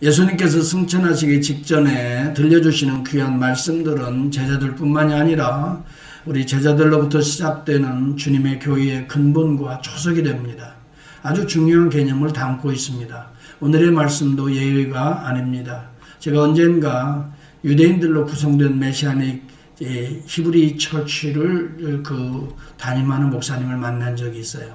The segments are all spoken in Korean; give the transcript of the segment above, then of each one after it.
예수님께서 승천하시기 직전에 들려주시는 귀한 말씀들은 제자들뿐만이 아니라 우리 제자들로부터 시작되는 주님의 교회의 근본과 초석이 됩니다. 아주 중요한 개념을 담고 있습니다. 오늘의 말씀도 예외가 아닙니다. 제가 언젠가 유대인들로 구성된 메시아닉 히브리 처치를 담임하는 목사님을 만난 적이 있어요.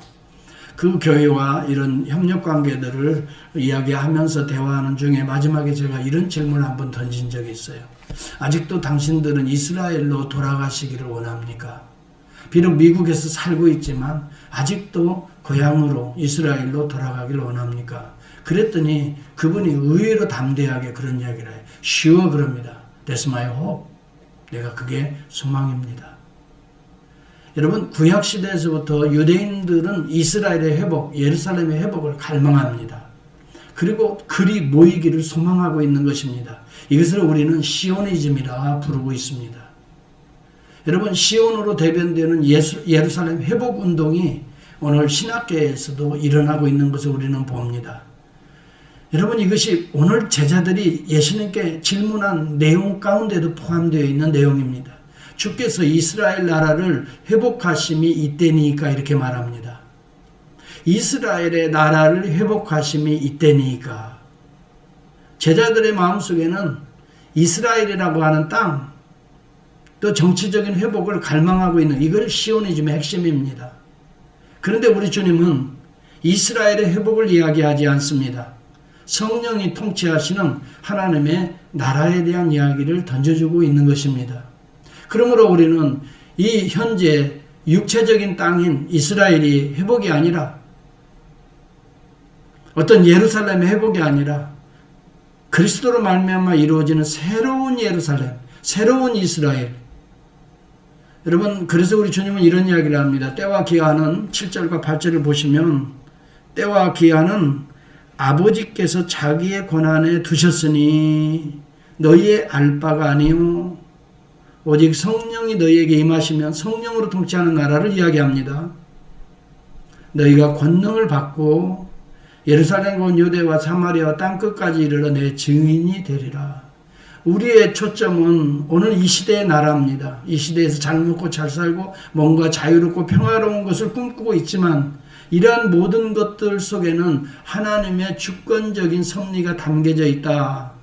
그 교회와 이런 협력 관계들을 이야기하면서 대화하는 중에 마지막에 제가 이런 질문을 한번 던진 적이 있어요. 아직도 당신들은 이스라엘로 돌아가시기를 원합니까? 비록 미국에서 살고 있지만 아직도 고향으로 이스라엘로 돌아가기를 원합니까? 그랬더니 그분이 의외로 담대하게 그런 이야기를 해요. Sure, 그럽니다. That's my hope. 내가 그게 소망입니다. 여러분, 구약시대에서부터 유대인들은 이스라엘의 회복, 예루살렘의 회복을 갈망합니다. 그리고 그리 모이기를 소망하고 있는 것입니다. 이것을 우리는 시오니즘이라 부르고 있습니다. 여러분, 시온으로 대변되는 예루살렘 회복운동이 오늘 신학계에서도 일어나고 있는 것을 우리는 봅니다. 여러분, 이것이 오늘 제자들이 예수님께 질문한 내용 가운데도 포함되어 있는 내용입니다. 주께서 이스라엘 나라를 회복하심이 이때니까 이렇게 말합니다. 이스라엘의 나라를 회복하심이 이때니까. 제자들의 마음속에는 이스라엘이라고 하는 땅, 또 정치적인 회복을 갈망하고 있는 이걸 시오니즘의 핵심입니다. 그런데 우리 주님은 이스라엘의 회복을 이야기하지 않습니다. 성령이 통치하시는 하나님의 나라에 대한 이야기를 던져주고 있는 것입니다. 그러므로 우리는 이 현재 육체적인 땅인 이스라엘이 회복이 아니라 어떤 예루살렘의 회복이 아니라 그리스도로 말미암아 이루어지는 새로운 예루살렘, 새로운 이스라엘. 여러분, 그래서 우리 주님은 이런 이야기를 합니다. 때와 기한은 7절과 8절을 보시면 때와 기한은 아버지께서 자기의 권한에 두셨으니 너희의 알 바가 아니요 오직 성령이 너희에게 임하시면 성령으로 통치하는 나라를 이야기합니다. 너희가 권능을 받고 예루살렘과 온 유대와 사마리아와 땅끝까지 이르러 내 증인이 되리라. 우리의 초점은 오늘 이 시대의 나라입니다. 이 시대에서 잘 먹고 잘 살고 뭔가 자유롭고 평화로운 것을 꿈꾸고 있지만 이러한 모든 것들 속에는 하나님의 주권적인 섭리가 담겨져 있다.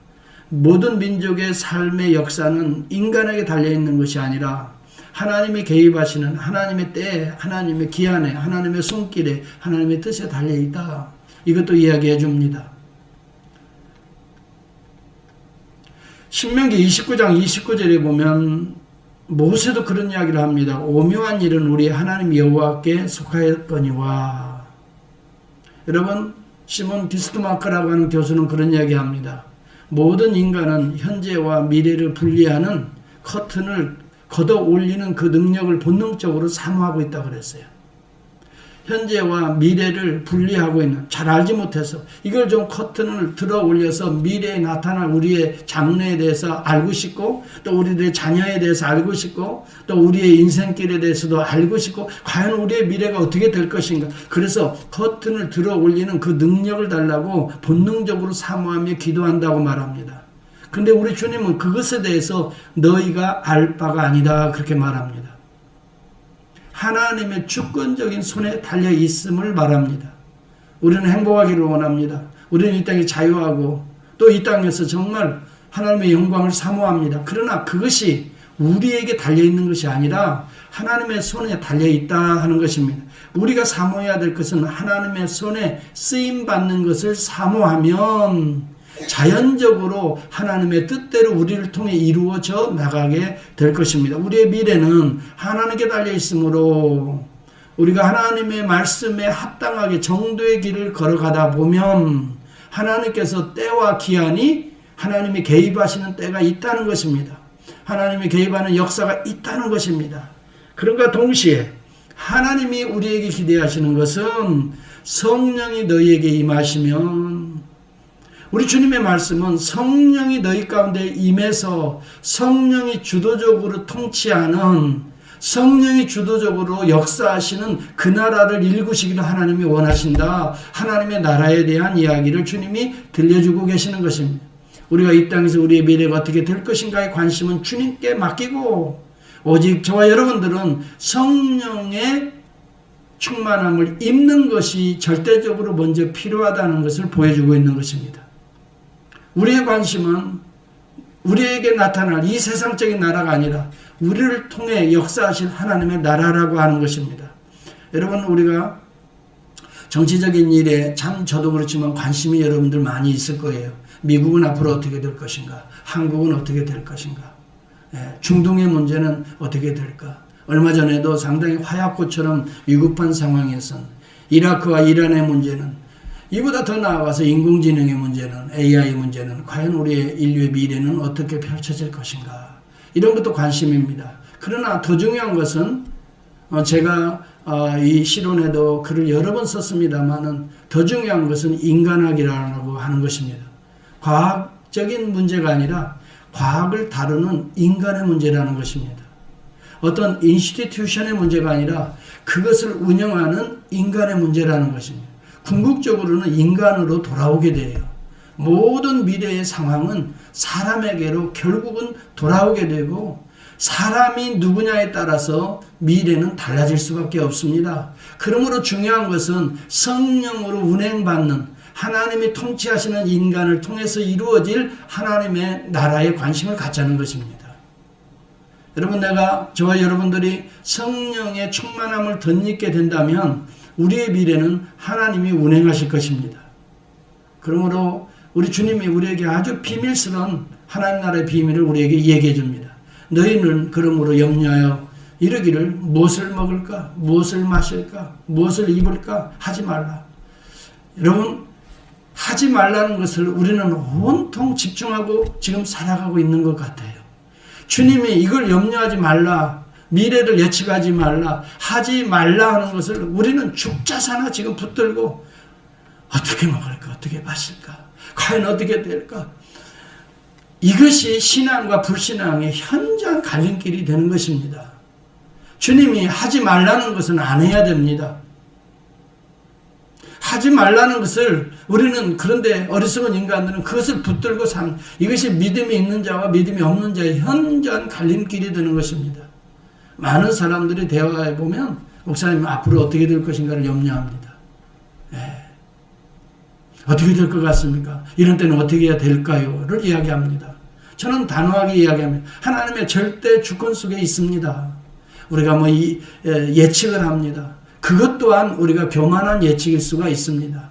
모든 민족의 삶의 역사는 인간에게 달려있는 것이 아니라 하나님이 개입하시는 하나님의 때에, 하나님의 기한에, 하나님의 손길에, 하나님의 뜻에 달려있다. 이것도 이야기해 줍니다. 신명기 29장 29절에 보면 모세도 그런 이야기를 합니다. 오묘한 일은 우리 하나님 여호와께 속하였거니와. 여러분, 시몬 비스트마크라고 하는 교수는 그런 이야기합니다. 모든 인간은 현재와 미래를 분리하는 커튼을 걷어 올리는 그 능력을 본능적으로 사모하고 있다고 그랬어요. 현재와 미래를 분리하고 있는, 잘 알지 못해서 이걸 좀 커튼을 들어 올려서 미래에 나타날 우리의 장래에 대해서 알고 싶고 또 우리들의 자녀에 대해서 알고 싶고 또 우리의 인생길에 대해서도 알고 싶고 과연 우리의 미래가 어떻게 될 것인가. 그래서 커튼을 들어 올리는 그 능력을 달라고 본능적으로 사모하며 기도한다고 말합니다. 근데 우리 주님은 그것에 대해서 너희가 알 바가 아니다 그렇게 말합니다. 하나님의 주권적인 손에 달려 있음을 말합니다. 우리는 행복하기를 원합니다. 우리는 이 땅에 자유하고 또 이 땅에서 정말 하나님의 영광을 사모합니다. 그러나 그것이 우리에게 달려 있는 것이 아니라 하나님의 손에 달려 있다 하는 것입니다. 우리가 사모해야 될 것은 하나님의 손에 쓰임 받는 것을 사모하면 자연적으로 하나님의 뜻대로 우리를 통해 이루어져 나가게 될 것입니다. 우리의 미래는 하나님께 달려 있으므로 우리가 하나님의 말씀에 합당하게 정도의 길을 걸어가다 보면 하나님께서 때와 기한이 하나님이 개입하시는 때가 있다는 것입니다. 하나님이 개입하는 역사가 있다는 것입니다. 그런가 동시에 하나님이 우리에게 기대하시는 것은 성령이 너희에게 임하시면 우리 주님의 말씀은 성령이 너희 가운데 임해서 성령이 주도적으로 통치하는 성령이 주도적으로 역사하시는 그 나라를 일구시기를 하나님이 원하신다. 하나님의 나라에 대한 이야기를 주님이 들려주고 계시는 것입니다. 우리가 이 땅에서 우리의 미래가 어떻게 될 것인가에 관심은 주님께 맡기고 오직 저와 여러분들은 성령의 충만함을 입는 것이 절대적으로 먼저 필요하다는 것을 보여주고 있는 것입니다. 우리의 관심은 우리에게 나타날 이 세상적인 나라가 아니라 우리를 통해 역사하신 하나님의 나라라고 하는 것입니다. 여러분, 우리가 정치적인 일에 참 저도 그렇지만 관심이 여러분들 많이 있을 거예요. 미국은 앞으로 어떻게 될 것인가? 한국은 어떻게 될 것인가? 중동의 문제는 어떻게 될까? 얼마 전에도 상당히 화약고처럼 위급한 상황에선 이라크와 이란의 문제는 이보다 더 나아가서 인공지능의 문제는 AI 문제는 과연 우리의 인류의 미래는 어떻게 펼쳐질 것인가? 이런 것도 관심입니다. 그러나 더 중요한 것은 제가 이 시론에도 글을 여러 번 썼습니다만은 더 중요한 것은 인간학이라고 하는 것입니다. 과학적인 문제가 아니라 과학을 다루는 인간의 문제라는 것입니다. 어떤 인스티튜션의 문제가 아니라 그것을 운영하는 인간의 문제라는 것입니다. 궁극적으로는 인간으로 돌아오게 돼요. 모든 미래의 상황은 사람에게로 결국은 돌아오게 되고 사람이 누구냐에 따라서 미래는 달라질 수밖에 없습니다. 그러므로 중요한 것은 성령으로 운행받는 하나님이 통치하시는 인간을 통해서 이루어질 하나님의 나라에 관심을 갖자는 것입니다. 여러분, 내가 저와 여러분들이 성령의 충만함을 덧입게 된다면 우리의 미래는 하나님이 운행하실 것입니다. 그러므로 우리 주님이 우리에게 아주 비밀스러운 하나님 나라의 비밀을 우리에게 얘기해 줍니다. 너희는 그러므로 염려하여 이르기를 무엇을 먹을까? 무엇을 마실까? 무엇을 입을까? 하지 말라. 여러분, 하지 말라는 것을 우리는 온통 집중하고 지금 살아가고 있는 것 같아요. 주님이 이걸 염려하지 말라, 미래를 예측하지 말라, 하지 말라 하는 것을 우리는 죽자사나 지금 붙들고 어떻게 먹을까? 어떻게 마실까? 과연 어떻게 될까? 이것이 신앙과 불신앙의 현장 갈림길이 되는 것입니다. 주님이 하지 말라는 것은 안 해야 됩니다. 하지 말라는 것을 우리는 그런데 어리석은 인간들은 그것을 붙들고 사는 이것이 믿음이 있는 자와 믿음이 없는 자의 현장 갈림길이 되는 것입니다. 많은 사람들이 대화해 보면 목사님 앞으로 어떻게 될 것인가를 염려합니다. 어떻게 될 것 같습니까? 이런 때는 어떻게 해야 될까요? 를 이야기합니다. 저는 단호하게 이야기합니다. 하나님의 절대 주권 속에 있습니다. 우리가 예측을 합니다. 그것 또한 우리가 교만한 예측일 수가 있습니다.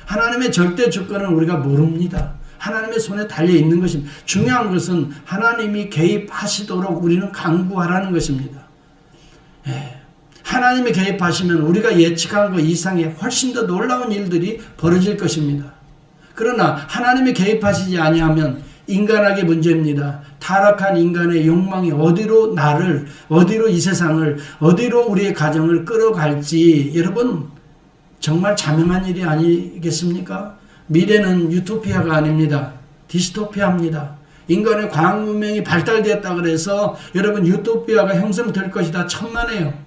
하나님의 절대 주권은 우리가 모릅니다. 하나님의 손에 달려 있는 것입니다. 중요한 것은 하나님이 개입하시도록 우리는 강구하라는 것입니다. 하나님이 개입하시면 우리가 예측한 것 이상의 훨씬 더 놀라운 일들이 벌어질 것입니다. 그러나 하나님이 개입하시지 아니하면 인간학의 문제입니다. 타락한 인간의 욕망이 어디로 나를, 어디로 이 세상을, 어디로 우리의 가정을 끌어갈지 여러분 정말 자명한 일이 아니겠습니까? 미래는 유토피아가 아닙니다. 디스토피아입니다. 인간의 과학 문명이 발달되었다 그래서 여러분 유토피아가 형성될 것이다 천만에요.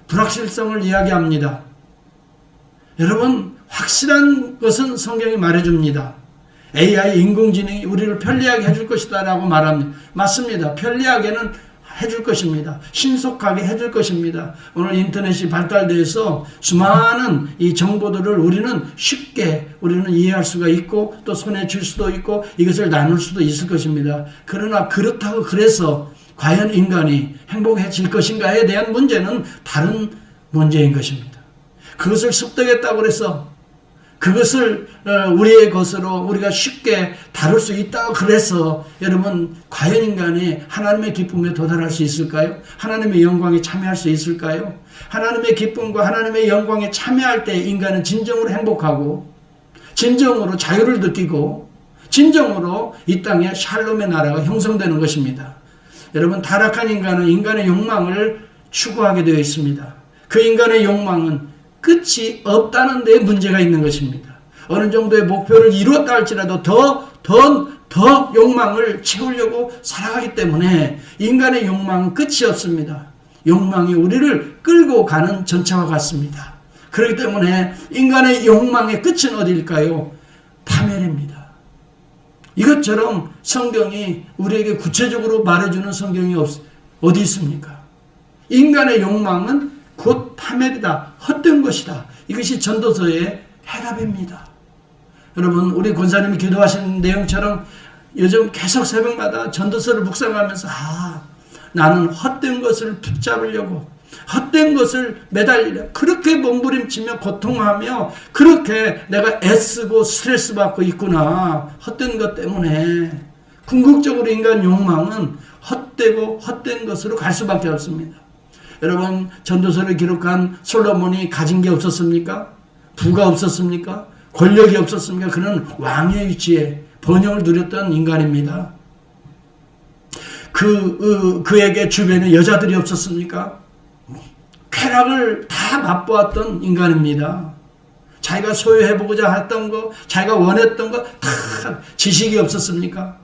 불확실성을 이야기합니다. 여러분 확실한 것은 성경이 말해줍니다. AI 인공지능이 우리를 편리하게 해줄 것이다 라고 말합니다. 맞습니다. 편리하게는 해줄 것입니다. 신속하게 해줄 것입니다. 오늘 인터넷이 발달돼서 수많은 이 정보들을 우리는 쉽게 우리는 이해할 수가 있고 또 손에 쥘 수도 있고 이것을 나눌 수도 있을 것입니다. 그러나 그렇다고 그래서 과연 인간이 행복해질 것인가에 대한 문제는 다른 문제인 것입니다. 그것을 습득했다고 해서 그것을 우리의 것으로 우리가 쉽게 다룰 수 있다고 그래서 여러분 과연 인간이 하나님의 기쁨에 도달할 수 있을까요? 하나님의 영광에 참여할 수 있을까요? 하나님의 기쁨과 하나님의 영광에 참여할 때 인간은 진정으로 행복하고 진정으로 자유를 느끼고 진정으로 이 땅에 샬롬의 나라가 형성되는 것입니다. 여러분 타락한 인간은 인간의 욕망을 추구하게 되어 있습니다. 그 인간의 욕망은 끝이 없다는 데 문제가 있는 것입니다. 어느 정도의 목표를 이루었다 할지라도 더 더 욕망을 채우려고 살아가기 때문에 인간의 욕망은 끝이 없습니다. 욕망이 우리를 끌고 가는 전차와 같습니다. 그렇기 때문에 인간의 욕망의 끝은 어디일까요? 파멸입니다. 이것처럼 성경이 우리에게 구체적으로 말해주는 성경이 어디 있습니까? 인간의 욕망은 곧 파멸이다. 헛된 것이다. 이것이 전도서의 해답입니다. 여러분, 우리 권사님이 기도하시는 내용처럼 요즘 계속 새벽마다 전도서를 묵상하면서 나는 헛된 것을 붙잡으려고, 헛된 것을 매달리려 그렇게 몸부림치며 고통하며 그렇게 내가 애쓰고 스트레스 받고 있구나. 헛된 것 때문에. 궁극적으로 인간 욕망은 헛되고 헛된 것으로 갈 수밖에 없습니다. 여러분, 전도서를 기록한 솔로몬이 가진 게 없었습니까? 부가 없었습니까? 권력이 없었습니까? 그는 왕의 위치에 번영을 누렸던 인간입니다. 그에게 주변에 여자들이 없었습니까? 쾌락을 다 맛보았던 인간입니다. 자기가 소유해보고자 했던 거, 자기가 원했던 거 다 지식이 없었습니까?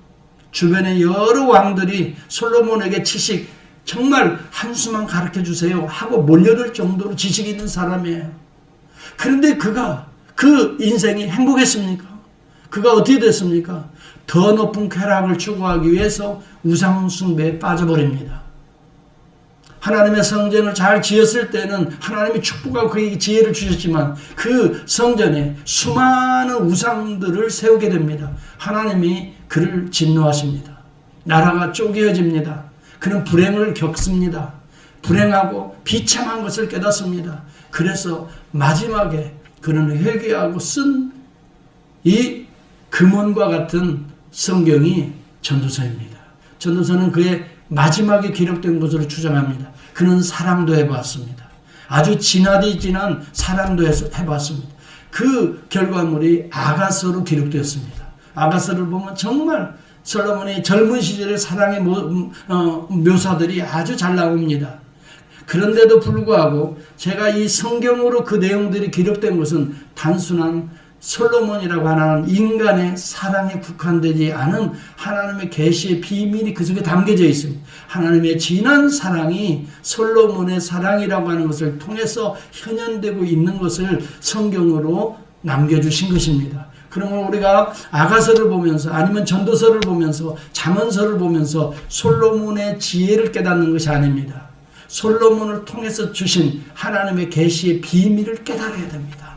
주변에 여러 왕들이 솔로몬에게 지식 정말 한수만 가르쳐 주세요 하고 몰려들 정도로 지식이 있는 사람이에요. 그런데 그 인생이 행복했습니까? 그가 어떻게 됐습니까? 더 높은 쾌락을 추구하기 위해서 우상숭배에 빠져버립니다. 하나님의 성전을 잘 지었을 때는 하나님이 축복하고 그에게 지혜를 주셨지만 그 성전에 수많은 우상들을 세우게 됩니다. 하나님이 그를 진노하십니다. 나라가 쪼개어집니다. 그는 불행을 겪습니다. 불행하고 비참한 것을 깨닫습니다. 그래서 마지막에 그는 회개하고 쓴 이 금원과 같은 성경이 전도서입니다. 전도서는 그의 마지막에 기록된 것으로 주장합니다. 그는 사랑도 해봤습니다. 아주 진한 사랑도 해봤습니다. 그 결과물이 아가서로 기록되었습니다. 아가서를 보면 정말 솔로몬의 젊은 시절의 사랑의 묘사들이 아주 잘 나옵니다. 그런데도 불구하고 제가 이 성경으로 그 내용들이 기록된 것은 단순한 솔로몬이라고 하는 인간의 사랑에 국한되지 않은 하나님의 계시의 비밀이 그 속에 담겨져 있습니다. 하나님의 진한 사랑이 솔로몬의 사랑이라고 하는 것을 통해서 현현되고 있는 것을 성경으로 남겨주신 것입니다. 그러면 우리가 아가서를 보면서 아니면 전도서를 보면서 잠언서를 보면서 솔로몬의 지혜를 깨닫는 것이 아닙니다. 솔로몬을 통해서 주신 하나님의 계시의 비밀을 깨달아야 됩니다.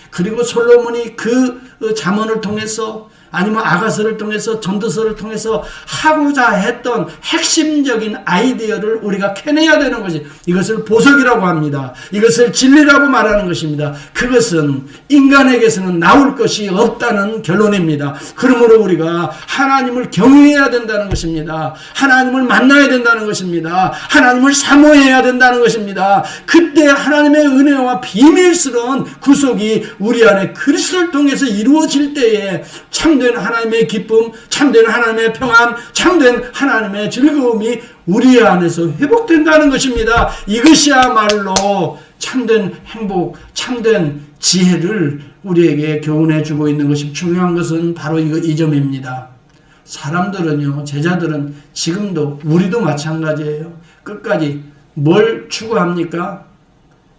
그리고 솔로몬이 그 잠언을 통해서 아니면 아가서를 통해서 전도서를 통해서 하고자 했던 핵심적인 아이디어를 우리가 캐내야 되는 것이, 이것을 보석이라고 합니다. 이것을 진리라고 말하는 것입니다. 그것은 인간에게서는 나올 것이 없다는 결론입니다. 그러므로 우리가 하나님을 경외해야 된다는 것입니다. 하나님을 만나야 된다는 것입니다. 하나님을 사모해야 된다는 것입니다. 그때 하나님의 은혜와 비밀스러운 구속이 우리 안에 그리스도를 통해서 이루어질 때에 참된 하나님의 기쁨, 참된 하나님의 평안, 참된 하나님의 즐거움이 우리 안에서 회복된다는 것입니다. 이것이야말로 참된 행복, 참된 지혜를 우리에게 교훈해 주고 있는 것이, 중요한 것은 바로 이 점입니다. 사람들은요, 제자들은 지금도, 우리도 마찬가지예요. 끝까지 뭘 추구합니까?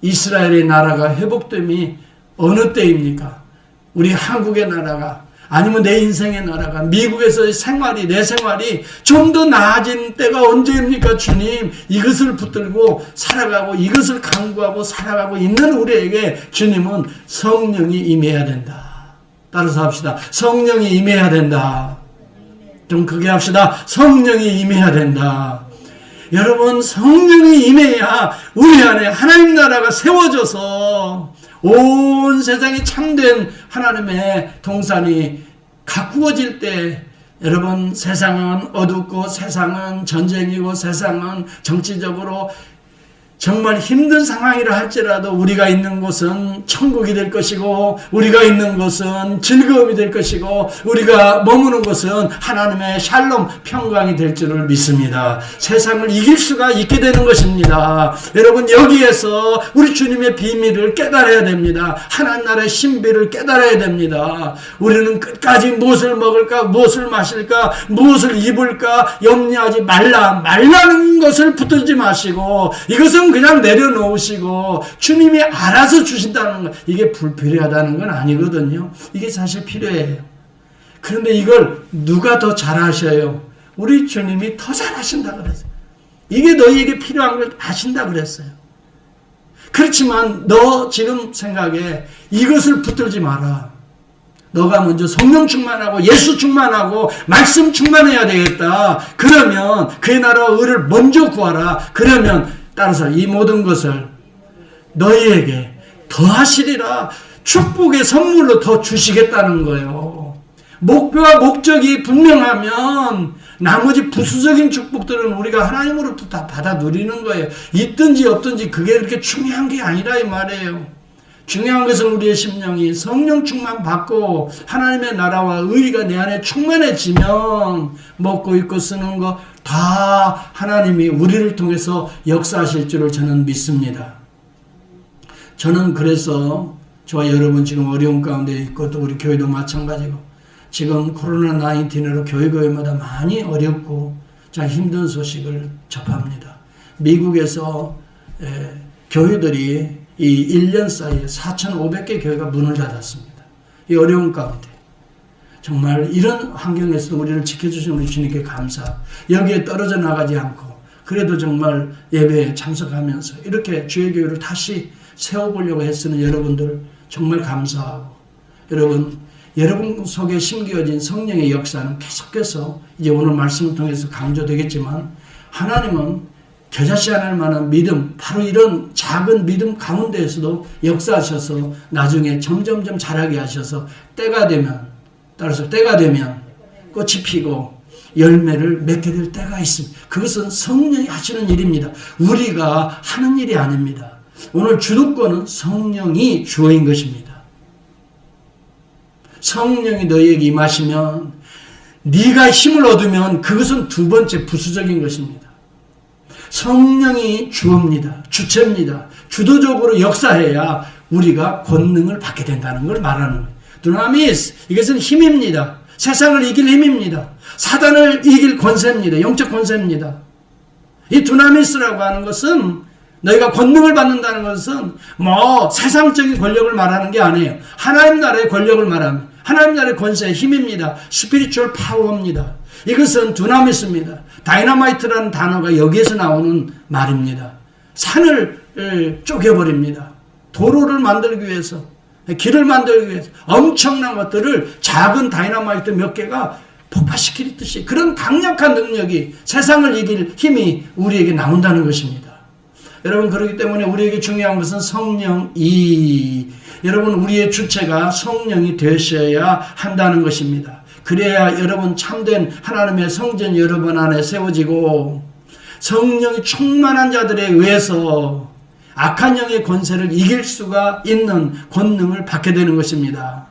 이스라엘의 나라가 회복됨이 어느 때입니까? 우리 한국의 나라가, 아니면 내 인생의 나라가, 미국에서의 생활이, 내 생활이 좀 더 나아진 때가 언제입니까? 주님, 이것을 붙들고 살아가고 이것을 강구하고 살아가고 있는 우리에게 주님은 성령이 임해야 된다. 따라서 합시다. 성령이 임해야 된다. 좀 크게 합시다. 성령이 임해야 된다. 여러분, 성령이 임해야 우리 안에 하나님 나라가 세워져서 온 세상이 참된 하나님의 동산이 가꾸어질 때, 여러분, 세상은 어둡고 세상은 전쟁이고 세상은 정치적으로 정말 힘든 상황이라 할지라도 우리가 있는 곳은 천국이 될 것이고, 우리가 있는 곳은 즐거움이 될 것이고, 우리가 머무는 곳은 하나님의 샬롬 평강이 될 줄을 믿습니다. 세상을 이길 수가 있게 되는 것입니다. 여러분, 여기에서 우리 주님의 비밀을 깨달아야 됩니다. 하나님 나라의 신비를 깨달아야 됩니다. 우리는 끝까지 무엇을 먹을까, 무엇을 마실까, 무엇을 입을까 염려하지 말라는 것을 붙들지 마시고, 이것은 그냥 내려놓으시고 주님이 알아서 주신다는 것, 이게 불필요하다는 건 아니거든요. 이게 사실 필요해요. 그런데 이걸 누가 더 잘하셔요? 우리 주님이 더 잘하신다 그랬어요. 이게 너희에게 필요한 걸 아신다 그랬어요. 그렇지만 너 지금 생각에 이것을 붙들지 마라. 너가 먼저 성령 충만하고 예수 충만하고 말씀 충만해야 되겠다. 그러면 그의 나라와 의를 먼저 구하라. 그러면 따라서 이 모든 것을 너희에게 더하시리라. 축복의 선물로 더 주시겠다는 거예요. 목표와 목적이 분명하면 나머지 부수적인 축복들은 우리가 하나님으로부터 다 받아 누리는 거예요. 있든지 없든지 그게 그렇게 중요한 게 아니라 이 말이에요. 중요한 것은 우리의 심령이 성령 충만 받고 하나님의 나라와 의가 내 안에 충만해지면 먹고 입고 쓰는 거 다 하나님이 우리를 통해서 역사하실 줄을 저는 믿습니다. 저는 그래서 저와 여러분 지금 어려운 가운데 있고 또 우리 교회도 마찬가지고 지금 코로나19으로 교회마다 많이 어렵고 참 힘든 소식을 접합니다. 미국에서 교회들이 이 1년 사이에 4,500개 교회가 문을 닫았습니다. 이 어려운 가운데 정말 이런 환경에서도 우리를 지켜주신 우리 주님께 감사. 여기에 떨어져 나가지 않고 그래도 정말 예배에 참석하면서 이렇게 주의 교회를 다시 세워보려고 애쓰는 여러분들 정말 감사하고, 여러분 속에 심겨진 성령의 역사는 계속해서 이제 오늘 말씀을 통해서 강조되겠지만 하나님은 겨자씨 않을 만한 믿음, 바로 이런 작은 믿음 가운데에서도 역사하셔서 나중에 점점점 자라게 하셔서 때가 되면 꽃이 피고 열매를 맺게 될 때가 있습니다. 그것은 성령이 하시는 일입니다. 우리가 하는 일이 아닙니다. 오늘 주도권은 성령이 주어인 것입니다. 성령이 너희에게 임하시면 네가 힘을 얻으면 그것은 두 번째 부수적인 것입니다. 성령이 주어입니다. 주체입니다. 주도적으로 역사해야 우리가 권능을 받게 된다는 걸 말하는 거예요. 두나미스, 이것은 힘입니다. 세상을 이길 힘입니다. 사단을 이길 권세입니다. 영적 권세입니다. 이 두나미스라고 하는 것은 너희가 권능을 받는다는 것은 뭐 세상적인 권력을 말하는 게 아니에요. 하나님 나라의 권력을 말합니다. 하나님 나라의 권세의 힘입니다. 스피리추얼 파워입니다. 이것은 두나미스입니다. 다이너마이트라는 단어가 여기에서 나오는 말입니다. 산을 쪼개버립니다. 도로를 만들기 위해서, 길을 만들기 위해서 엄청난 것들을 작은 다이너마이트 몇 개가 폭파시키듯이 그런 강력한 능력이, 세상을 이길 힘이 우리에게 나온다는 것입니다. 여러분, 그렇기 때문에 우리에게 중요한 것은 성령이, 여러분 우리의 주체가 성령이 되셔야 한다는 것입니다. 그래야 여러분 참된 하나님의 성전 여러분 안에 세워지고 성령이 충만한 자들에 의해서 악한 영의 권세를 이길 수가 있는 권능을 받게 되는 것입니다.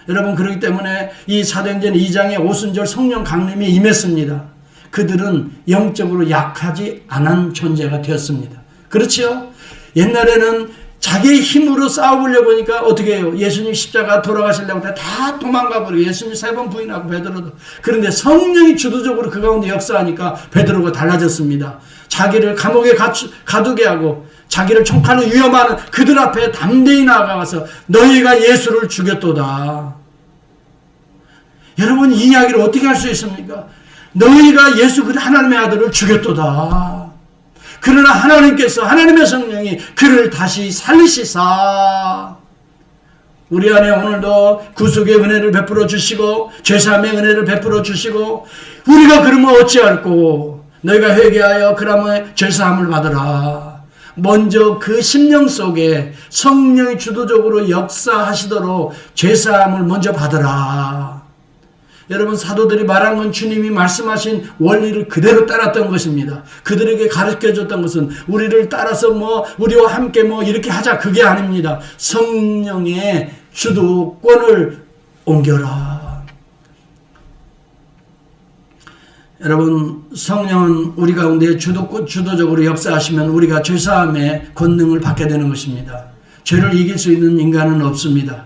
여러분, 그렇기 때문에 이 사도행전 2장의 오순절 성령 강림이 임했습니다. 그들은 영적으로 약하지 않은 존재가 되었습니다. 그렇지요? 옛날에는 자기의 힘으로 싸워보려고 하니까 어떻게 해요? 예수님 십자가 돌아가시려고 다 도망가 버리고 예수님 3번 부인하고 베드로도. 그런데 성령이 주도적으로 그 가운데 역사하니까 베드로가 달라졌습니다. 자기를 감옥에 가두게 하고 자기를 총칼로 위협하는 그들 앞에 담대히 나아가서 너희가 예수를 죽였도다. 여러분, 이 이야기를 어떻게 할 수 있습니까? 너희가 예수 그 하나님의 아들을 죽였도다. 그러나 하나님께서, 하나님의 성령이 그를 다시 살리시사 우리 안에 오늘도 구속의 은혜를 베풀어 주시고 죄사함의 은혜를 베풀어 주시고, 우리가 그러면 어찌할꼬? 너희가 회개하여 그러면 죄사함을 받으라. 먼저 그 심령 속에 성령이 주도적으로 역사하시도록 죄사함을 먼저 받으라. 여러분, 사도들이 말한 건 주님이 말씀하신 원리를 그대로 따랐던 것입니다. 그들에게 가르쳐줬던 것은 우리를 따라서 우리와 함께 이렇게 하자, 그게 아닙니다. 성령의 주도권을 옮겨라. 여러분, 성령은 우리 가운데 주도적으로 역사하시면 우리가 죄사함의 권능을 받게 되는 것입니다. 죄를 이길 수 있는 인간은 없습니다.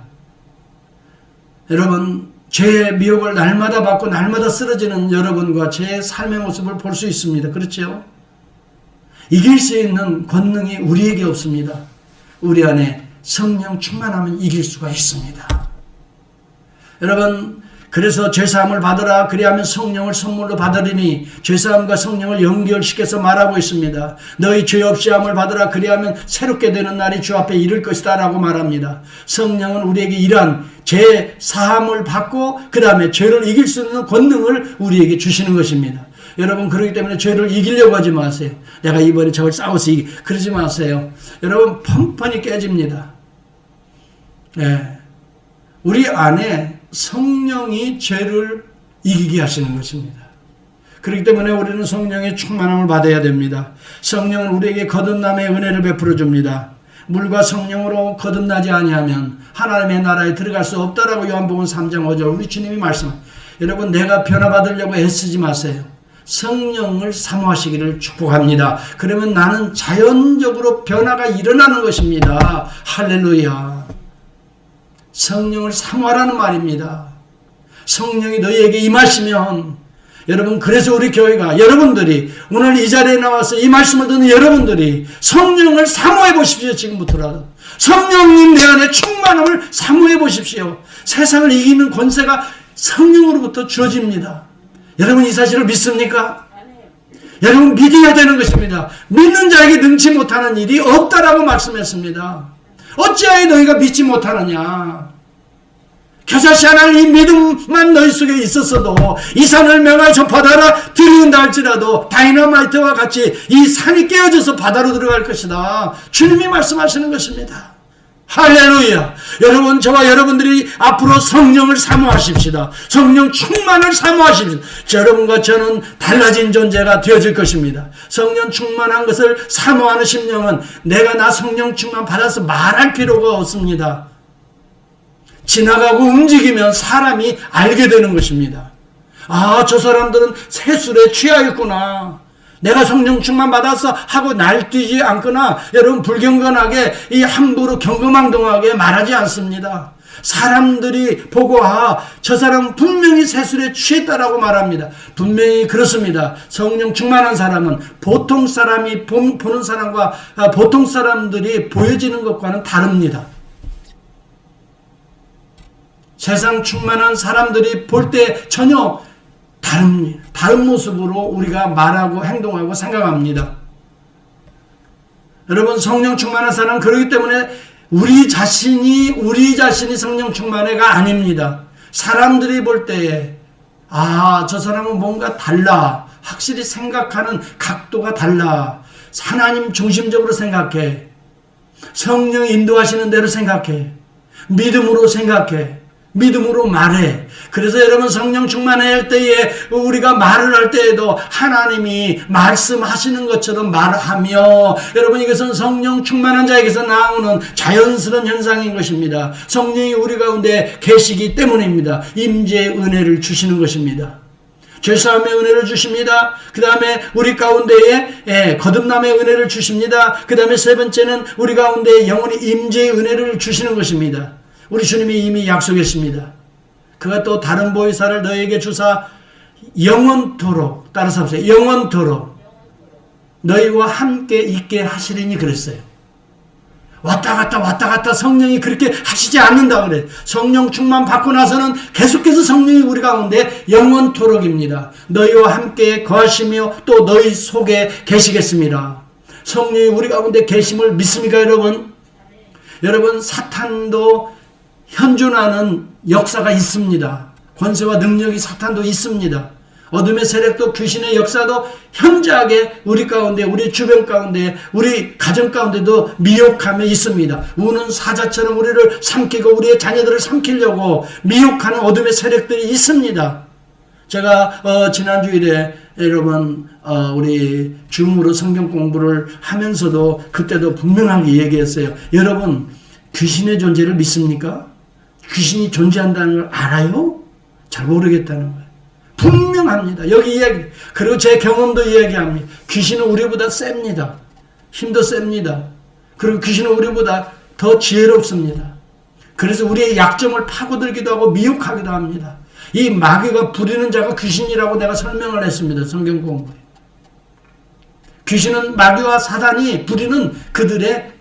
여러분, 죄의 미혹을 날마다 받고 날마다 쓰러지는 여러분과 제 삶의 모습을 볼 수 있습니다. 그렇죠? 이길 수 있는 권능이 우리에게 없습니다. 우리 안에 성령 충만하면 이길 수가 있습니다. 여러분, 그래서 죄사함을 받으라, 그리하면 성령을 선물로 받으리니, 죄사함과 성령을 연결시켜서 말하고 있습니다. 너희 죄 없이 함을 받으라, 그리하면 새롭게 되는 날이 주 앞에 이를 것이다 라고 말합니다. 성령은 우리에게 이러한 죄사함을 받고 그 다음에 죄를 이길 수 있는 권능을 우리에게 주시는 것입니다. 여러분, 그렇기 때문에 죄를 이기려고 하지 마세요. 내가 이번에 저걸 싸워서 그러지 마세요. 여러분, 펀펀히 깨집니다. 네. 우리 안에 성령이 죄를 이기게 하시는 것입니다. 그렇기 때문에 우리는 성령의 충만함을 받아야 됩니다. 성령은 우리에게 거듭남의 은혜를 베풀어 줍니다. 물과 성령으로 거듭나지 아니하면 하나님의 나라에 들어갈 수 없다라고 요한복음 3장 5절 우리 주님이 말씀합니다. 여러분, 내가 변화받으려고 애쓰지 마세요. 성령을 사모하시기를 축복합니다. 그러면 나는 자연적으로 변화가 일어나는 것입니다. 할렐루야. 성령을 사모하라는 말입니다. 성령이 너희에게 임하시면, 여러분, 그래서 우리 교회가, 여러분들이 오늘 이 자리에 나와서 이 말씀을 듣는 여러분들이 성령을 사모해 보십시오. 지금부터라도 성령님 내 안에 충만함을 사모해 보십시오. 세상을 이기는 권세가 성령으로부터 주어집니다. 여러분, 이 사실을 믿습니까? 여러분, 믿어야 되는 것입니다. 믿는 자에게 능치 못하는 일이 없다라고 말씀했습니다. 어찌하여 너희가 믿지 못하느냐? 겨자씨 하나는 이 믿음만 너희 속에 있었어도 이 산을 명하여 저 바다로 들이운다 할지라도 다이너마이트와 같이 이 산이 깨어져서 바다로 들어갈 것이다. 주님이 말씀하시는 것입니다. 할렐루야. 여러분, 저와 여러분들이 앞으로 성령을 사모하십시다. 성령 충만을 사모하십시다. 여러분과 저는 달라진 존재가 되어질 것입니다. 성령 충만한 것을 사모하는 심령은 내가 나 성령 충만 받아서 말할 필요가 없습니다. 지나가고 움직이면 사람이 알게 되는 것입니다. 아, 저 사람들은 세술에 취하였구나. 내가 성령 충만 받아서 하고 날뛰지 않거나, 여러분, 불경건하게 이 함부로 경거망동하게 말하지 않습니다. 사람들이 보고 저 사람은 분명히 세술에 취했다라고 말합니다. 분명히 그렇습니다. 성령 충만한 사람은 보통 사람이 보는 사람과 보통 사람들이 보여지는 것과는 다릅니다. 세상 충만한 사람들이 볼 때 전혀 다른 모습으로 우리가 말하고 행동하고 생각합니다. 여러분, 성령 충만한 사람은 그렇기 때문에 우리 자신이 성령 충만해가 아닙니다. 사람들이 볼 때에 저 사람은 뭔가 달라. 확실히 생각하는 각도가 달라. 하나님 중심적으로 생각해. 성령 인도하시는 대로 생각해. 믿음으로 생각해. 믿음으로 말해. 그래서 여러분, 성령 충만할 때에 우리가 말을 할 때에도 하나님이 말씀하시는 것처럼 말하며, 여러분, 이것은 성령 충만한 자에게서 나오는 자연스러운 현상인 것입니다. 성령이 우리 가운데 계시기 때문입니다. 임재의 은혜를 주시는 것입니다. 죄사함의 은혜를 주십니다. 그 다음에 우리 가운데에 거듭남의 은혜를 주십니다. 그 다음에 세 번째는 우리 가운데 영원히 임재의 은혜를 주시는 것입니다. 우리 주님이 이미 약속했습니다. 그가 또 다른 보혜사를 너에게 주사 영원토록, 따라서 하세요. 영원토록 너희와 함께 있게 하시리니 그랬어요. 왔다 갔다 성령이 그렇게 하시지 않는다 그래. 성령 충만 받고 나서는 계속해서 성령이 우리 가운데 영원토록입니다. 너희와 함께 거하시며 또 너희 속에 계시겠습니다. 성령이 우리 가운데 계심을 믿습니까, 여러분? 여러분, 사탄도 현존하는 역사가 있습니다. 권세와 능력이 사탄도 있습니다. 어둠의 세력도 귀신의 역사도 현저하게 우리 가운데, 우리 주변 가운데, 우리 가정 가운데도 미혹함에 있습니다. 우는 사자처럼 우리를 삼키고 우리의 자녀들을 삼키려고 미혹하는 어둠의 세력들이 있습니다. 제가 지난주일에 여러분 우리 줌으로 성경 공부를 하면서도 그때도 분명하게 얘기했어요. 여러분 귀신의 존재를 믿습니까? 귀신이 존재한다는 걸 알아요? 잘 모르겠다는 거예요. 분명합니다. 여기 이야기, 그리고 제 경험도 이야기합니다. 귀신은 우리보다 셉니다. 힘도 셉니다. 그리고 귀신은 우리보다 더 지혜롭습니다. 그래서 우리의 약점을 파고들기도 하고 미혹하기도 합니다. 이 마귀가 부리는 자가 귀신이라고 내가 설명을 했습니다. 성경 공부에. 귀신은 마귀와 사단이 부리는 그들의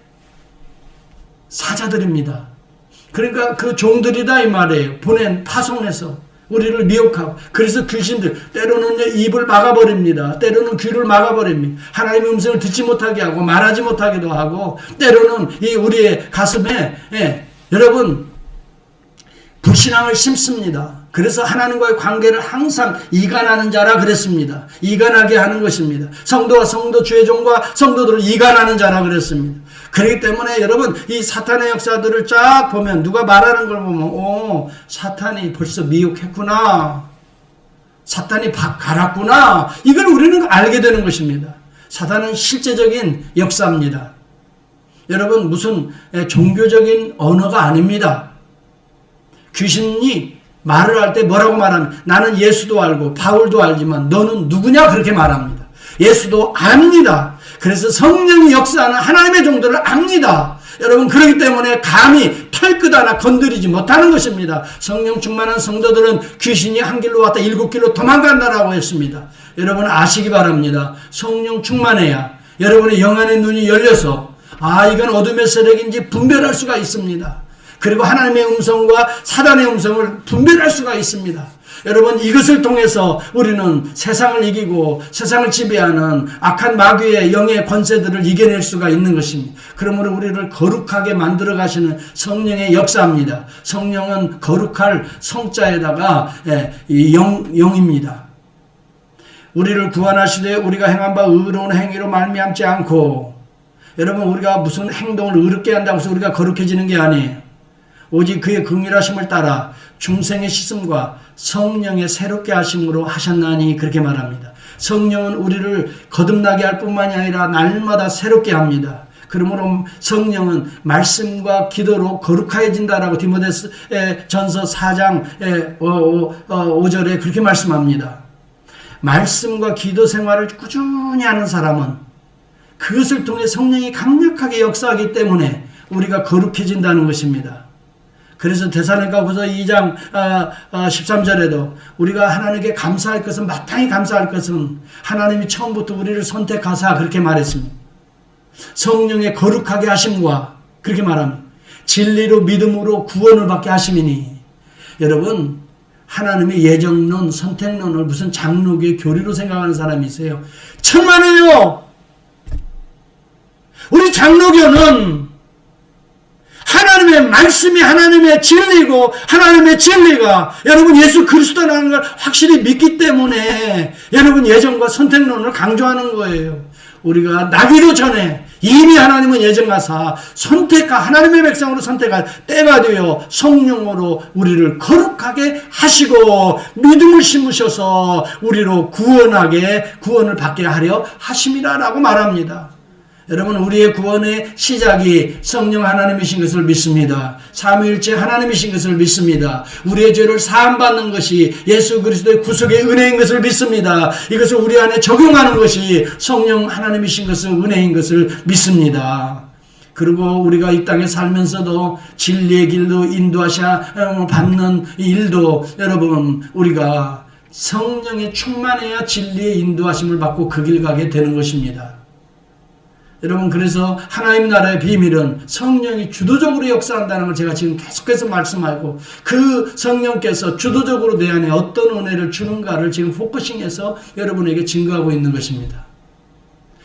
사자들입니다. 그러니까 그 종들이다 이 말이에요. 파송해서 우리를 미혹하고. 그래서 귀신들 때로는 입을 막아버립니다. 때로는 귀를 막아버립니다. 하나님의 음성을 듣지 못하게 하고 말하지 못하기도 하고, 때로는 이 우리의 가슴에 여러분 불신앙을 심습니다. 그래서 하나님과의 관계를 항상 이간하는 자라 그랬습니다. 이간하게 하는 것입니다. 성도와 성도 주의 종과 성도들을 이간하는 자라 그랬습니다. 그렇기 때문에 여러분 이 사탄의 역사들을 쫙 보면, 누가 말하는 걸 보면 사탄이 벌써 미혹했구나, 사탄이 갈았구나, 이걸 우리는 알게 되는 것입니다. 사탄은 실제적인 역사입니다. 여러분 무슨 종교적인 언어가 아닙니다. 귀신이 말을 할 때 뭐라고 말하면, 나는 예수도 알고 바울도 알지만 너는 누구냐, 그렇게 말합니다. 예수도 압니다. 그래서 성령이 역사하는 하나님의 종들을 압니다. 여러분 그렇기 때문에 감히 털끝 하나 건드리지 못하는 것입니다. 성령 충만한 성도들은 귀신이 한 길로 왔다 7길로 도망간다라고 했습니다. 여러분 아시기 바랍니다. 성령 충만해야 여러분의 영안의 눈이 열려서 이건 어둠의 세력인지 분별할 수가 있습니다. 그리고 하나님의 음성과 사단의 음성을 분별할 수가 있습니다. 여러분 이것을 통해서 우리는 세상을 이기고 세상을 지배하는 악한 마귀의 영의 권세들을 이겨낼 수가 있는 것입니다. 그러므로 우리를 거룩하게 만들어 가시는 성령의 역사입니다. 성령은 거룩할 성자에다가 영입니다. 우리를 구원하시되 우리가 행한 바 의로운 행위로 말미암지 않고, 여러분 우리가 무슨 행동을 의롭게 한다고 해서 우리가 거룩해지는 게 아니에요. 오직 그의 긍휼하심을 따라 중생의 씻음과 성령의 새롭게 하심으로 하셨나니, 그렇게 말합니다. 성령은 우리를 거듭나게 할 뿐만이 아니라 날마다 새롭게 합니다. 그러므로 성령은 말씀과 기도로 거룩해진다라고 디모데 전서 4장 5절에 그렇게 말씀합니다. 말씀과 기도 생활을 꾸준히 하는 사람은 그것을 통해 성령이 강력하게 역사하기 때문에 우리가 거룩해진다는 것입니다. 그래서 데살로니가후서 2장 13절에도 우리가 하나님께 감사할 것은, 마땅히 감사할 것은 하나님이 처음부터 우리를 선택하사, 그렇게 말했습니다. 성령의 거룩하게 하심과, 그렇게 말합니다. 진리로 믿음으로 구원을 받게 하심이니. 여러분 하나님의 예정론, 선택론을 무슨 장로교의 교리로 생각하는 사람이 있어요. 천만에요. 우리 장로교는 하나님의 말씀이 하나님의 진리고, 하나님의 진리가 여러분 예수 그리스도라는 걸 확실히 믿기 때문에 여러분 예정과 선택론을 강조하는 거예요. 우리가 나기도 전에 이미 하나님은 예정하사 하나님의 백성으로 선택할 때가 되어 성령으로 우리를 거룩하게 하시고 믿음을 심으셔서 우리로 구원을 받게 하려 하심이라라고 말합니다. 여러분 우리의 구원의 시작이 성령 하나님이신 것을 믿습니다. 삼위일체 하나님이신 것을 믿습니다. 우리의 죄를 사함받는 것이 예수 그리스도의 구속의 은혜인 것을 믿습니다. 이것을 우리 안에 적용하는 것이 성령 하나님이신 것을, 은혜인 것을 믿습니다. 그리고 우리가 이 땅에 살면서도 진리의 길로 인도하셔 받는 일도 여러분 우리가 성령에 충만해야 진리의 인도하심을 받고 그 길 가게 되는 것입니다. 여러분 그래서 하나님 나라의 비밀은 성령이 주도적으로 역사한다는 걸 제가 지금 계속해서 말씀하고, 그 성령께서 주도적으로 내 안에 어떤 은혜를 주는가를 지금 포커싱해서 여러분에게 증거하고 있는 것입니다.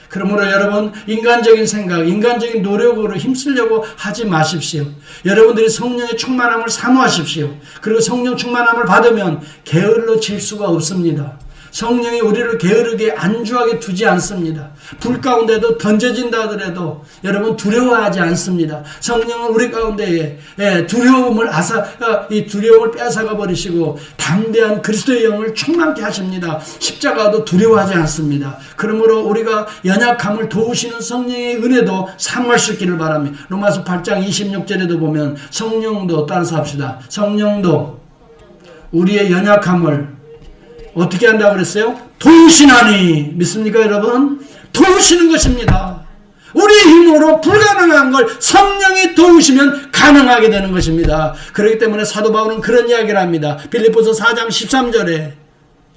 그러므로 여러분 인간적인 생각, 인간적인 노력으로 힘쓰려고 하지 마십시오. 여러분들이 성령의 충만함을 사모하십시오. 그리고 성령 충만함을 받으면 게을러질 수가 없습니다. 성령이 우리를 게으르게 안주하게 두지 않습니다. 불 가운데도 던져진다 하더라도 여러분 두려워하지 않습니다. 성령은 우리 가운데에 이 두려움을 빼앗아가 버리시고 담대한 그리스도의 영을 충만케 하십니다. 십자가도 두려워하지 않습니다. 그러므로 우리가 연약함을 도우시는 성령의 은혜도 사모할 수 있기를 바랍니다. 로마서 8장 26절에도 보면 성령도, 따라서 합시다. 성령도 우리의 연약함을 어떻게 한다고 그랬어요? 도우시나니. 믿습니까 여러분? 도우시는 것입니다. 우리의 힘으로 불가능한 걸 성령이 도우시면 가능하게 되는 것입니다. 그렇기 때문에 사도 바울은 그런 이야기를 합니다. 빌립보서 4장 13절에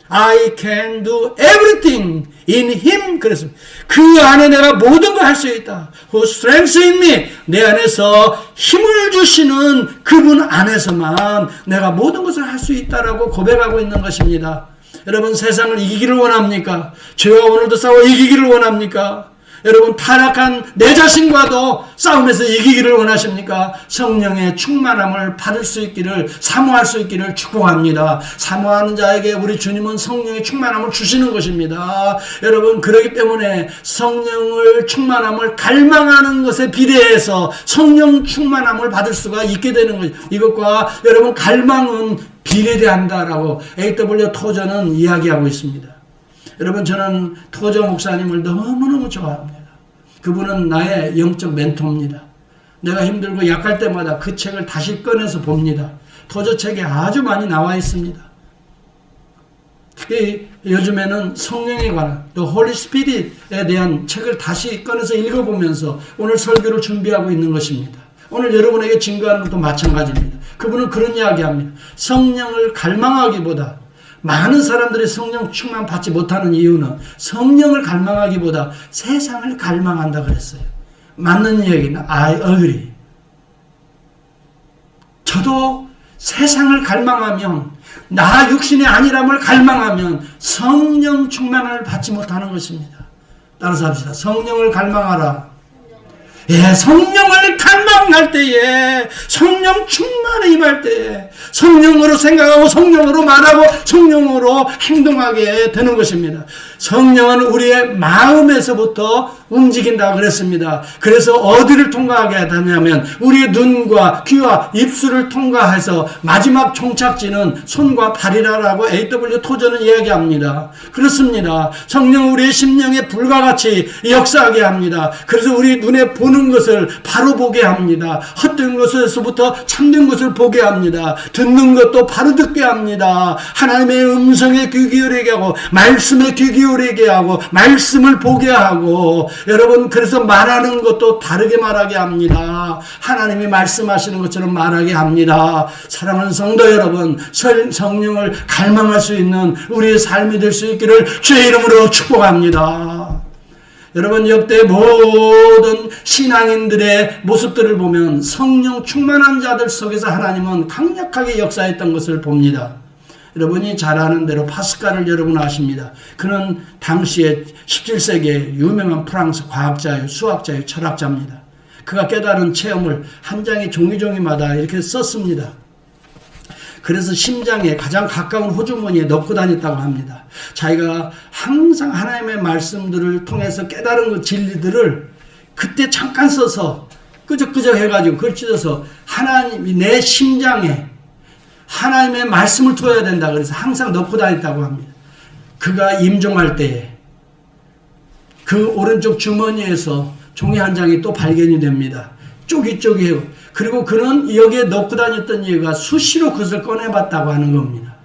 I can do everything in him. 그랬습니다. 그 안에 내가 모든 걸 할 수 있다. Who strengthens me. 내 안에서 힘을 주시는 그분 안에서만 내가 모든 것을 할 수 있다라고 고백하고 있는 것입니다. 여러분, 세상을 이기기를 원합니까? 죄와 오늘도 싸워 이기기를 원합니까? 여러분, 타락한 내 자신과도 싸움에서 이기기를 원하십니까? 성령의 충만함을 받을 수 있기를, 사모할 수 있기를 축복합니다. 사모하는 자에게 우리 주님은 성령의 충만함을 주시는 것입니다. 여러분, 그렇기 때문에 성령을 충만함을 갈망하는 것에 비례해서 성령 충만함을 받을 수가 있게 되는 거죠. 이것과 여러분 갈망은 비례대한다라고 A.W. 토저는 이야기하고 있습니다. 여러분, 저는 토저 목사님을 너무너무 좋아합니다. 그분은 나의 영적 멘토입니다. 내가 힘들고 약할 때마다 그 책을 다시 꺼내서 봅니다. 토저 책에 아주 많이 나와 있습니다. 특히 요즘에는 성령에 관한 또 홀리 스피릿에 대한 책을 다시 꺼내서 읽어보면서 오늘 설교를 준비하고 있는 것입니다. 오늘 여러분에게 증거하는 것도 마찬가지입니다. 그분은 그런 이야기합니다. 성령을 갈망하기보다, 많은 사람들이 성령 충만 받지 못하는 이유는 성령을 갈망하기보다 세상을 갈망한다 그랬어요. 맞는 이야기는 I agree. 저도 세상을 갈망하면, 나 육신의 안일함을 갈망하면 성령 충만을 받지 못하는 것입니다. 따라서 합시다. 성령을 갈망하라. 예, 성령을 갈망할 때에, 성령 충만에 임할 때에 성령으로 생각하고 성령으로 말하고 성령으로 행동하게 되는 것입니다. 성령은 우리의 마음에서부터 움직인다 그랬습니다. 그래서 어디를 통과하게 되냐면 우리의 눈과 귀와 입술을 통과해서 마지막 종착지는 손과 발이라고 A.W. 토저는 이야기합니다. 그렇습니다. 성령은 우리의 심령에 불과 같이 역사하게 합니다. 그래서 우리 눈에 보는 것을 바로 보게 합니다. 헛된 것에서부터 참된 것을 보게 합니다. 듣는 것도 바로 듣게 합니다. 하나님의 음성에 귀 기울이게 하고 말씀에 귀 기울이게 하고 말씀을 보게 하고, 여러분, 그래서 말하는 것도 다르게 말하게 합니다. 하나님이 말씀하시는 것처럼 말하게 합니다. 사랑하는 성도 여러분, 성령을 갈망할 수 있는 우리의 삶이 될 수 있기를 주의 이름으로 축복합니다. 여러분, 역대 모든 신앙인들의 모습들을 보면 성령 충만한 자들 속에서 하나님은 강력하게 역사했던 것을 봅니다. 여러분이 잘 아는 대로 파스칼을 여러분 아십니다. 그는 당시에 17세기의 유명한 프랑스 과학자요, 수학자요, 철학자입니다. 그가 깨달은 체험을 한 장의 종이종이마다 이렇게 썼습니다. 그래서 심장에 가장 가까운 호주머니에 넣고 다녔다고 합니다. 자기가 항상 하나님의 말씀들을 통해서 깨달은 그 진리들을 그때 잠깐 써서 끄적끄적 해가지고 그걸 찢어서 하나님이 내 심장에 하나님의 말씀을 둬야 된다 그래서 항상 넣고 다녔다고 합니다. 그가 임종할 때에 그 오른쪽 주머니에서 종이 한 장이 또 발견이 됩니다. 쪼깃쪼깃해요. 그리고 그는 여기에 넣고 다녔던 이유가 수시로 그것을 꺼내봤다고 하는 겁니다.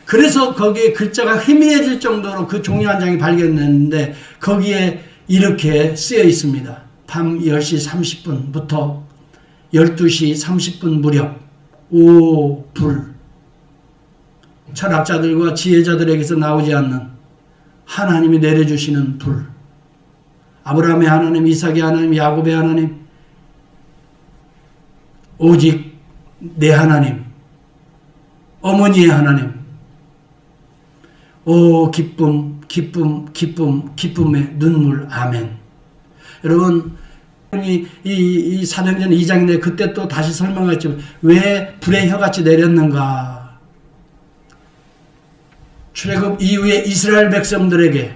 그래서 거기에 글자가 희미해질 정도로 그 종이 한 장이 발견됐는데 거기에 이렇게 쓰여 있습니다. 밤 10시 30분부터 12시 30분 무렵 불. 철학자들과 지혜자들에게서 나오지 않는 하나님이 내려주시는 불. 아브라함의 하나님, 이삭의 하나님, 야곱의 하나님, 오직 내 하나님, 어머니의 하나님. 오 기쁨, 기쁨, 기쁨, 기쁨의 눈물. 아멘. 여러분, 이 사도행전 2장인데 그때 또 다시 설명했지만 왜 불의 혀같이 내렸는가? 출애굽 이후에 이스라엘 백성들에게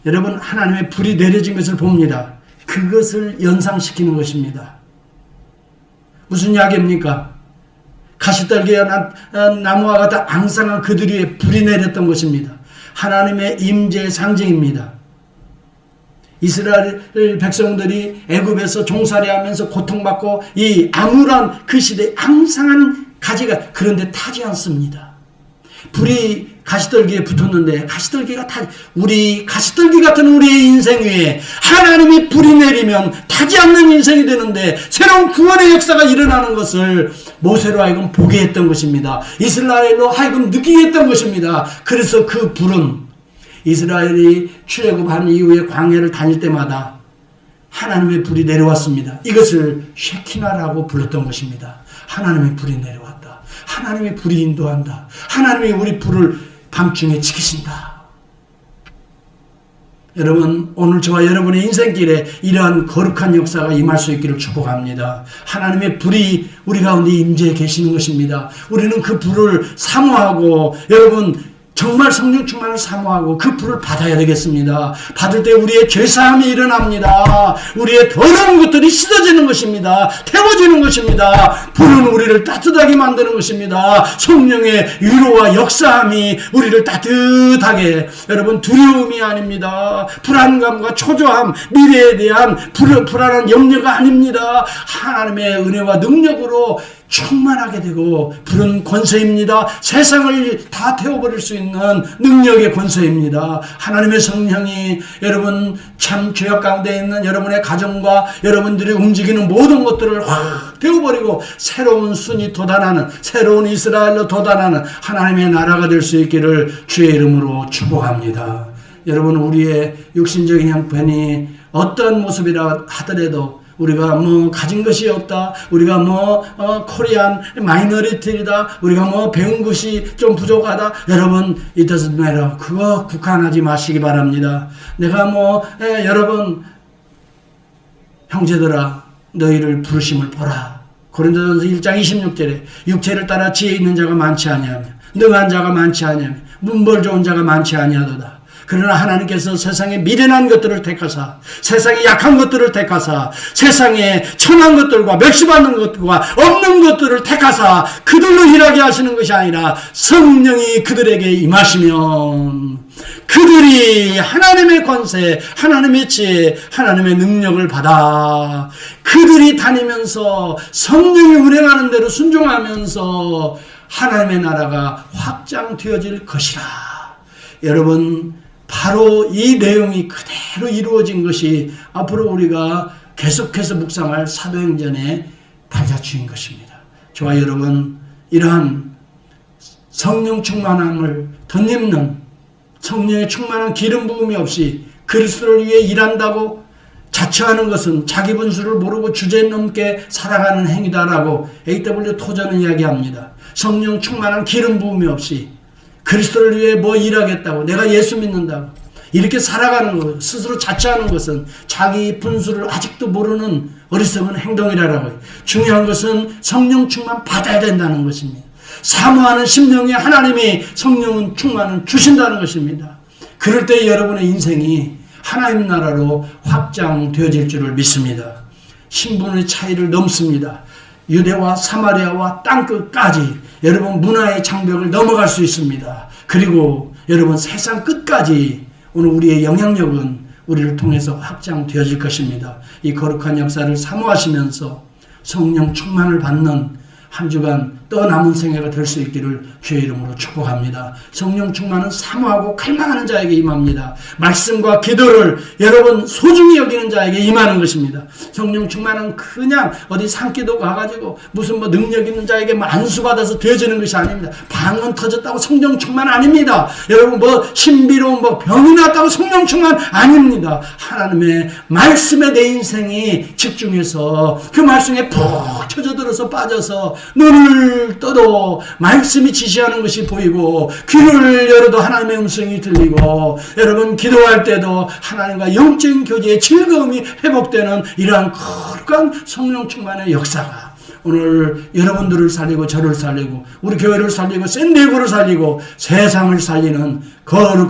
여러분 하나님의 불이 내려진 것을 봅니다. 그것을 연상시키는 것입니다. 무슨 이야기입니까? 가시떨기와 나무와 같은 앙상한 그들 위에 불이 내렸던 것입니다. 하나님의 임재의 상징입니다. 이스라엘 백성들이 애굽에서 종살이하면서 고통받고 이 암울한 그 시대에 앙상한 가지가 그런데 타지 않습니다. 불이 가시떨기에 붙었는데 가시떨기가 우리 가시떨기 같은 우리의 인생 위에 하나님이 불이 내리면 타지 않는 인생이 되는데 새로운 구원의 역사가 일어나는 것을 모세로 하여금 보게 했던 것입니다. 이스라엘로 하여금 느끼게 했던 것입니다. 그래서 그 불은 이스라엘이 출애굽한 이후에 광야를 다닐 때마다 하나님의 불이 내려왔습니다. 이것을 쉐키나라고 불렀던 것입니다. 하나님의 불이 내려왔다. 하나님의 불이 인도한다. 하나님이 우리 불을 밤중에 지키신다. 여러분, 오늘 저와 여러분의 인생길에 이러한 거룩한 역사가 임할 수 있기를 축복합니다. 하나님의 불이 우리 가운데 임재해 계시는 것입니다. 우리는 그 불을 사모하고 여러분 정말 성령 충만을 사모하고 그 불을 받아야 되겠습니다. 받을 때 우리의 죄사함이 일어납니다. 우리의 더러운 것들이 씻어지는 것입니다. 태워지는 것입니다. 불은 우리를 따뜻하게 만드는 것입니다. 성령의 위로와 역사함이 우리를 따뜻하게, 여러분 두려움이 아닙니다. 불안감과 초조함, 미래에 대한 불안한 염려가 아닙니다. 하나님의 은혜와 능력으로 충만하게 되고, 불은 권세입니다. 세상을 다 태워버릴 수 있는 능력의 권세입니다. 하나님의 성령이 여러분 참 죄악 가운데 있는 여러분의 가정과 여러분들이 움직이는 모든 것들을 확 태워버리고 새로운 순이 돋아나는, 새로운 이스라엘로 돋아나는 하나님의 나라가 될 수 있기를 주의 이름으로 축복합니다. 여러분, 우리의 육신적인 형편이 어떤 모습이라 하더라도 우리가 가진 것이 없다, 우리가 코리안 마이너리티다, 우리가 배운 것이 좀 부족하다, 여러분 it doesn't matter. 그거 국한하지 마시기 바랍니다. 내가 여러분 형제들아 너희를 부르심을 보라. 고린도전서 1장 26절에 육체를 따라 지혜 있는 자가 많지 아니하며 능한 자가 많지 아니하며 문벌 좋은 자가 많지 아니하도다. 그러나 하나님께서 세상에 미련한 것들을 택하사, 세상에 약한 것들을 택하사, 세상에 천한 것들과 멸시받는 것과 없는 것들을 택하사 그들로 일하게 하시는 것이 아니라 성령이 그들에게 임하시면 그들이 하나님의 권세, 하나님의 지혜, 하나님의 능력을 받아 그들이 다니면서 성령이 운행하는 대로 순종하면서 하나님의 나라가 확장되어질 것이라. 여러분, 바로 이 내용이 그대로 이루어진 것이 앞으로 우리가 계속해서 묵상할 사도행전의 발자취인 것입니다. 저와 여러분, 이러한 성령 충만함을 덧입는 성령의 충만한 기름 부음이 없이 그리스도를 위해 일한다고 자처하는 것은 자기 분수를 모르고 주제넘게 살아가는 행위다라고 A.W. 토저는 이야기합니다. 성령 충만한 기름 부음이 없이 그리스도를 위해 일하겠다고, 내가 예수 믿는다고 이렇게 살아가는 것, 스스로 자처하는 것은 자기 분수를 아직도 모르는 어리석은 행동이라고. 중요한 것은 성령 충만 받아야 된다는 것입니다. 사모하는 심령에 하나님이 성령 충만을 주신다는 것입니다. 그럴 때 여러분의 인생이 하나님 나라로 확장되어질 줄을 믿습니다. 신분의 차이를 넘습니다. 유대와 사마리아와 땅끝까지 여러분 문화의 장벽을 넘어갈 수 있습니다. 그리고 여러분 세상 끝까지 오늘 우리의 영향력은 우리를 통해서 확장되어질 것입니다. 이 거룩한 역사를 사모하시면서 성령 충만을 받는 한 주간 떠남은 생애가 될 수 있기를 주의 이름으로 축복합니다. 성령 충만은 사모하고 갈망하는 자에게 임합니다. 말씀과 기도를 여러분 소중히 여기는 자에게 임하는 것입니다. 성령 충만은 그냥 어디 산기도 가가지고 무슨 능력 있는 자에게 안수받아서 되어지는 것이 아닙니다. 방언 터졌다고 성령 충만 아닙니다. 여러분 신비로운 병이 났다고 성령 충만 아닙니다. 하나님의 말씀에 내 인생이 집중해서 그 말씀에 푹 쳐져들어서 빠져서 눈을 떠도 말씀이 지시하는 것이 보이고 귀를 열어도 하나님의 음성이 들리고 여러분 기도할 때도 하나님과 영적인 교제의 즐거움이 회복되는 이러한 거룩한 성령 충만의 역사가 오늘 여러분들을 살리고 저를 살리고 우리 교회를 살리고 샌디에고를 살리고 세상을 살리는 거룩한